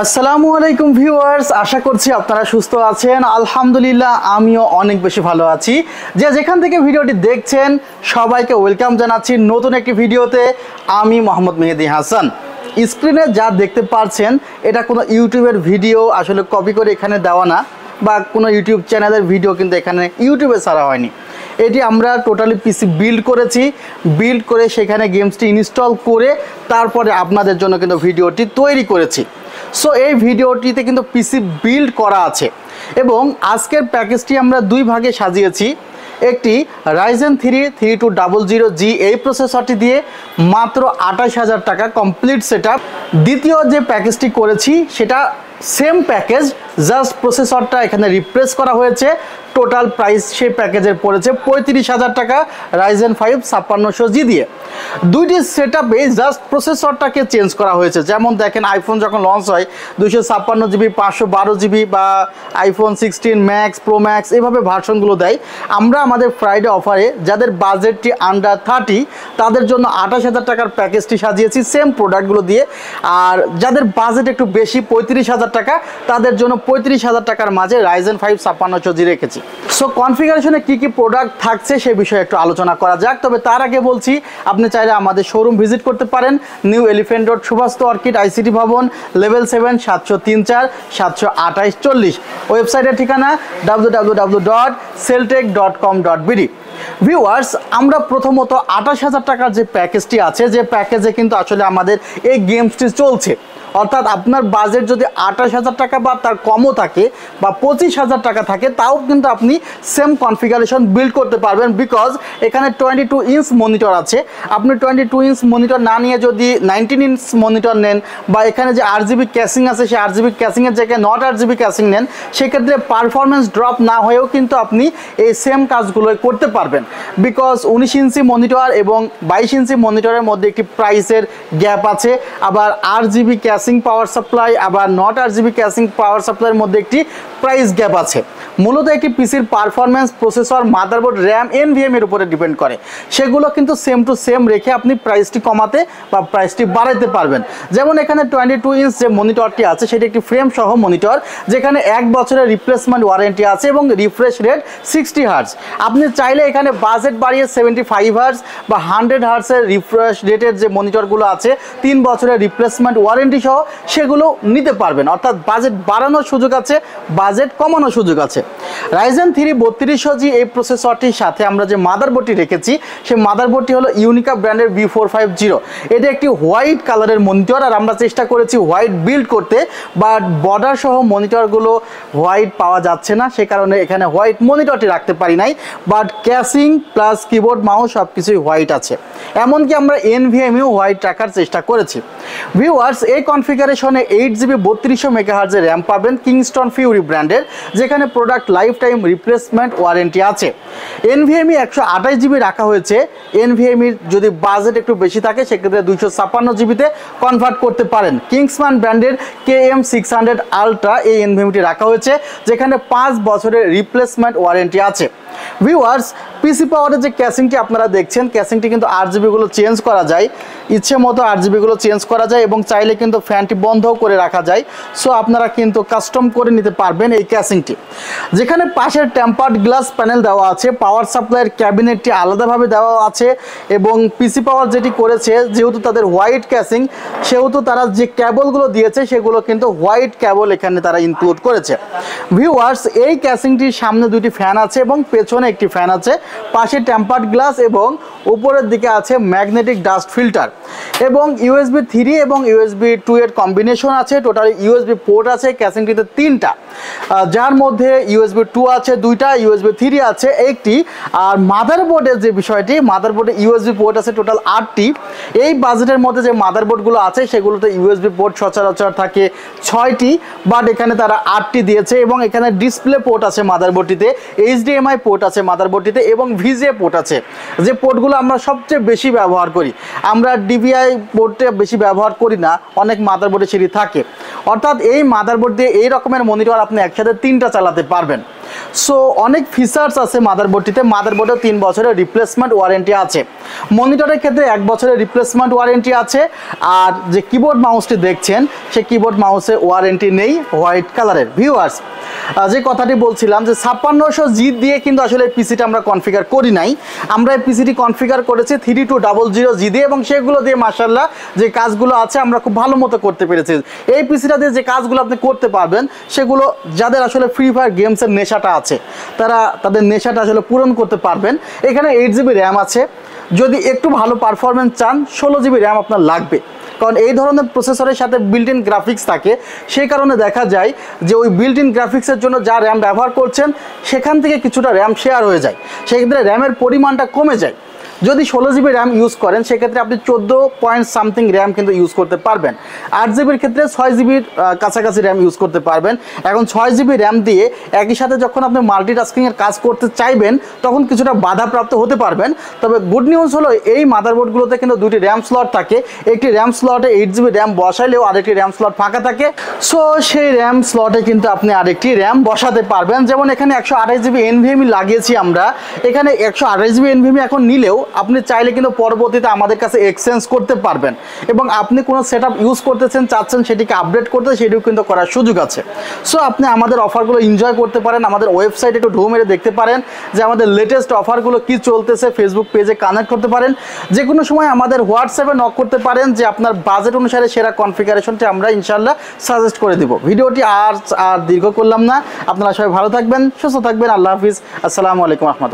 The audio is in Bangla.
আসসালামু আলাইকুম ভিউয়ার্স, আশা করছি আপনারা সুস্থ আছেন। আলহামদুলিল্লাহ আমিও অনেক বেশি ভালো আছি। যে যেখান থেকে ভিডিওটি দেখছেন সবাইকে ওয়েলকাম জানাচ্ছি নতুন একটি ভিডিওতে। আমি মোহাম্মদ মেহেদি হাসান। স্ক্রিনে যা দেখতে পাচ্ছেন এটা কোনো ইউটিউবের ভিডিও আসলে কপি করে এখানে দেওয়া না, বা কোনো ইউটিউব চ্যানেলের ভিডিও কিন্তু এখানে ইউটিউবে ছাড়া হয়নি। এটি আমরা টোটালি পিসি বিল্ড করেছি, বিল্ড করে সেখানে গেমসটি ইনস্টল করে তারপরে আপনাদের জন্য কিন্তু ভিডিওটি তৈরি করেছি। সো এই ভিডিওটিতে কিন্তু পিসি বিল্ড করা আছে এবং আজকের প্যাকেজটি আমরা দুই ভাগে সাজিয়েছি। একটি Ryzen 3 3200G এই প্রসেসরটি দিয়ে মাত্র 28,000 টাকা কমপ্লিট সেটআপ। দ্বিতীয় যে প্যাকেজটি করেছি সেটা সেম প্যাকেজ, জাস্ট প্রসেসরটা এখানে রিপ্লেস করা হয়েছে। টোটাল প্রাইস সেই প্যাকেজের পড়েছে 35,000 টাকা Ryzen 5 5600G দিয়ে। দুইটি সেটআপে জাস্ট প্রসেসরটাকে চেঞ্জ করা হয়েছে। যেমন দেখেন আইফোন যখন লঞ্চ হয় 256GB 512GB বা আইফোন 16 ম্যাক্স প্রো ম্যাক্স এভাবে ভার্সনগুলো দেয়। আমরা আমাদের ফ্রাইডে অফারে যাদের বাজেটটি আন্ডার 30 তাদের জন্য 28,000 টাকার প্যাকেজটি সাজিয়েছি সেম প্রোডাক্টগুলো দিয়ে। আর যাদের বাজেট একটু বেশি 35,000 টাকা তাদের জন্য 35,000 টাকার মাঝে Ryzen 5 5600G রেখেছি। সো কনফিগারেশনে কি কি প্রোডাক্ট থাকছে সে বিষয়ে একটু আলোচনা করা যাক। তবে তার আগে বলছি আপনি চাইলে আমাদের শোরুম ভিজিট করতে পারেন। New Elephant Road Subhash Orchid ICT ভবন লেভেল 7 703 728 40। ওয়েবসাইটের ঠিকানা www.celltech.com.bd। ভিউয়ার্স, আমরা প্রথমত 28,000 টাকার যে প্যাকেজটি আছে, যে প্যাকেজে কিন্তু আসলে আমাদের এই গেমসটি চলছে, অর্থাৎ আপনার বাজেট যদি 28,000 টাকা বা তার কমও থাকে বা 25,000 টাকা থাকে তাও কিন্তু আপনি সেম কনফিগারেশন বিল্ড করতে পারবেন। বিকজ এখানে 22 ইঞ্চ মনিটর আছে। আপনি 22 ইঞ্চ মনিটর না নিয়ে যদি 19 ইঞ্চ মনিটর নেন বা এখানে যে RGB ক্যাসিং আছে সেই RGB ক্যাসিংয়ের জায়গায় নট RGB ক্যাসিং নেন, সেক্ষেত্রে পারফরমেন্স ড্রপ না হয়েও কিন্তু আপনি এই সেম কাজগুলোই করতে পারবেন। বিকজ 19 ইঞ্চি মনিটর এবং 22 ইঞ্চি মনিটরের মধ্যে একটি প্রাইসের গ্যাপ আছে। আবার RGB ক্যাসিং পাওয়ার সাপ্লাই আবার নট RGB ক্যাসিং পাওয়ার সাপ্লাইয়ের মধ্যে একটি প্রাইস গ্যাপ আছে। মূলত একটি পিসির performance processor motherboard RAM NVMe এর উপরে ডিপেন্ড করে। সেগুলো কিন্তু সেম টু সেম রেখে আপনি প্রাইসটি কমাতে বা প্রাইসটি বাড়াতে পারবেন। যেমন এখানে 22 ইঞ্চ যে মনিটরটি আছে সেটি একটি ফ্রেম সহ মনিটর, যেখানে 1 বছরের রিপ্লেসমেন্ট ওয়ারেন্টি আছে এবং রিফ্রেশ রেট 60 হার্টজ। আপনি চাইলে এখানে বাজেট বাড়িয়ে 75 হার্টজ বা 100 হার্টজের রিফ্রেশ রেটের যে মনিটরগুলো আছে 3 বছরের রিপ্লেসমেন্ট ওয়ারেন্টি সহ সেগুলো নিতে পারবেন। অর্থাৎ বাজেট বাড়ানোর সুযোগ আছে, বাজেট কমানোর সুযোগ আছে। Ryzen 3 3200G এই প্রসেসরটির সাথে আমরা যে মাদারবোর্ডটি রেখেছি সেই মাদারবোর্ডটি হলো ইউনিকা ব্র্যান্ডের B450। এটা একটি হোয়াইট কালারের মনিটর, আর আমরা চেষ্টা করেছি হোয়াইট বিল্ড করতে, বাট বর্ডার সহ মনিটরগুলো হোয়াইট পাওয়া যাচ্ছে না, সে কারণে এখানে হোয়াইট মনিটরটি রাখতে পারি নাই। But casing plus keyboard mouse সব কিছুই হোয়াইট আছে। এমনকি আমরা NVMe হোয়াইট রাখার চেষ্টা করেছি। ভিউয়ার্স, এই কনফিগারেশনে 8GB 3200 MHz র্যাম পাবেন কিংস্টন ফিউরি ব্র্যান্ডের, যেখানে product life time replacement warranty আছে। NVMe 128GB রাখা হয়েছে। NVMe যদি বাজেট একটু বেশি থাকে সেক্ষেত্রে 256GB কনভার্ট করতে পারেন। কিংসম্যান ব্র্যান্ডের KM600 আলট্রা এই NVMeটি রাখা হয়েছে, যেখানে 5 বছরের রিপ্লেসমেন্ট ওয়ারেন্টি আছে। ভিউয়ার্স, পিসি পাওয়ারের যে ক্যাসিংটি আপনারা দেখছেন, ক্যাসিংটি কিন্তু RGBগুলো চেঞ্জ করা যায়, ইচ্ছে মতো RGBগুলো চেঞ্জ করা যায় এবং চাইলে কিন্তু ফ্যানটি বন্ধও করে রাখা যায়। সো আপনারা কিন্তু কাস্টম করে নিতে পারবেন এই ক্যাসিংটি। যেখানে পাশের টেম্পার্ড গ্লাস প্যানেল দেওয়া আছে, পাওয়ার সাপ্লাইয়ের ক্যাবিনেটটি আলাদাভাবে দেওয়া আছে এবং পিসি পাওয়ার যেটি করেছে, যেহেতু তাদের হোয়াইট ক্যাসিং সেহেতু তারা যে ক্যাবলগুলো দিয়েছে সেগুলো কিন্তু হোয়াইট ক্যাবল এখানে তারা ইনক্লুড করেছে। ভিউয়ার্স, এই ক্যাসিংটির সামনে দুটি ফ্যান আছে এবং পেছনে একটি ফ্যান আছে, পাশে টেম্পার্ড গ্লাস এবং উপরের দিকে আছে ম্যাগনেটিক ডাস্ট ফিল্টার এবং USB 3 এবং USB 2 এর কম্বিনেশন আছে। টোটালি USB পোর্ট আছে ক্যাসিংটিতে 3টা, যার মধ্যে USB 2 আছে 2টা, USB 3 আছে 1টি। আর মাদারবোর্ডের যে বিষয়টি, মাদারবোর্ডে USB পোর্ট আছে টোটাল 8টি। এই বাজেটের মধ্যে যে মাদারবোর্ডগুলো আছে সেগুলোতে USB পোর্ট সচরাচর থাকে 6টি, বাট এখানে তারা 8টি দিয়েছে এবং এখানে ডিসপ্লে পোর্ট আছে মাদারবোর্ডটিতে, HDMI পোর্ট আছে মাদারবোর্ডটিতে এবং VGA পোর্ট আছে, যে পোর্টগুলো আমরা সবচেয়ে বেশি ব্যবহার করি। আমরা DVI পোর্টে বেশি ব্যবহার করি না, অনেক মাদারবোর্ডে সেটি থাকে। অর্থাৎ এই মাদারবোর্ড দিয়ে এই রকমের মনিটর আপনি একসাথে 3টা চালাতে পারবেন। সো অনেক ফিচার্স আছে মাদারবোর্ডটিতে। মাদারবোর্ডে 3 বছরের রিপ্লেসমেন্ট ওয়ারেন্টি আছে, মনিটরের ক্ষেত্রে 1 বছরের রিপ্লেসমেন্ট ওয়ারেন্টি আছে। আর যে কিবোর্ড মাউসটি দেখছেন সেই কিবোর্ড মাউসে ওয়ারেন্টি নেই, হোয়াইট কালারের। ভিউয়ার্স, যে কথাটি বলছিলাম যে 5600G দিয়ে কিন্তু আসলে এই পিসিটা আমরা কনফিগার করি নাই, আমরা এই পিসিটি কনফিগার করেছি 3200G দিয়ে, এবং সেগুলো দিয়ে মাশাআল্লাহ যে কাজগুলো আছে আমরা খুব ভালো মতো করতে পেরেছি। এই পিসিটা দিয়ে যে কাজগুলো আপনি করতে পারবেন সেগুলো যাদের আসলে ফ্রি ফায়ার গেমসের নেশাটা আছে তারা তাদের নেশাটা আসলে পূরণ করতে পারবেন। এখানে 8GB র্যাম আছে, যদি একটু ভালো পারফরমেন্স চান 16GB র্যাম আপনার লাগবে, কারণ এই ধরনের প্রসেসরের সাথে বিল্ট ইন গ্রাফিক্স থাকে। সেই কারণে দেখা যায় যে ওই বিল্ট ইন গ্রাফিক্সের জন্য যা র্যাম ব্যবহার করছেন সেখান থেকে কিছুটা র্যাম শেয়ার হয়ে যায়, সেক্ষেত্রে র্যামের পরিমাণটা কমে যায়। যদি 16GB র্যাম ইউজ করেন সেক্ষেত্রে আপনি 14 পয়েন্ট সামথিং র্যাম কিন্তু ইউজ করতে পারবেন। 8GBর ক্ষেত্রে 6GBর কাছাকাছি র্যাম ইউজ করতে পারবেন। এখন 6GB র্যাম দিয়ে একই সাথে যখন আপনি মাল্টিটাস্কিংয়ের কাজ করতে চাইবেন তখন কিছুটা বাধাপ্রাপ্ত হতে পারবেন। তবে গুড নিউজ হলো এই মাদারবোর্ডগুলোতে কিন্তু দুটি র্যাম স্লট থাকে, একটি র্যাম স্লটে 8GB র্যাম বসাইলেও আরেকটি র্যাম স্লট ফাঁকা থাকে। সো সেই র্যাম স্লটে কিন্তু আপনি আরেকটি র্যাম বসাতে পারবেন। যেমন এখানে 128GB NVMe লাগিয়েছি আমরা, এখানে 128GB NVMe এখন নিলেও আপনি চাইলে কিন্তু পরবর্তীতে আমাদের কাছে এক্সচেঞ্জ করতে পারবেন, এবং আপনি কোনো সেটআপ ইউজ করতেছেন চাচ্ছেন সেটিকে আপডেট করতে, সেটিও কিন্তু করার সুযোগ আছে। সো আপনি আমাদের অফারগুলো এনজয় করতে পারেন, আমাদের ওয়েবসাইটে একটু ঢু মেরে দেখতে পারেন যে আমাদের লেটেস্ট অফারগুলো কি চলতেছে, ফেসবুক পেজে কানেক্ট করতে পারেন, যে কোনো সময় আমাদের হোয়াটসঅ্যাপে নক করতে পারেন যে আপনার বাজেট অনুসারে সেরা কনফিগারেশনটি আমরা ইনশাল্লাহ সাজেস্ট করে দিব। ভিডিওটি আর দীর্ঘ করলাম না, আপনারা সবাই ভালো থাকবেন, সুস্থ থাকবেন, আল্লাহ হাফিজ, আসসালামু আলাইকুম রহমতুল্লাহ।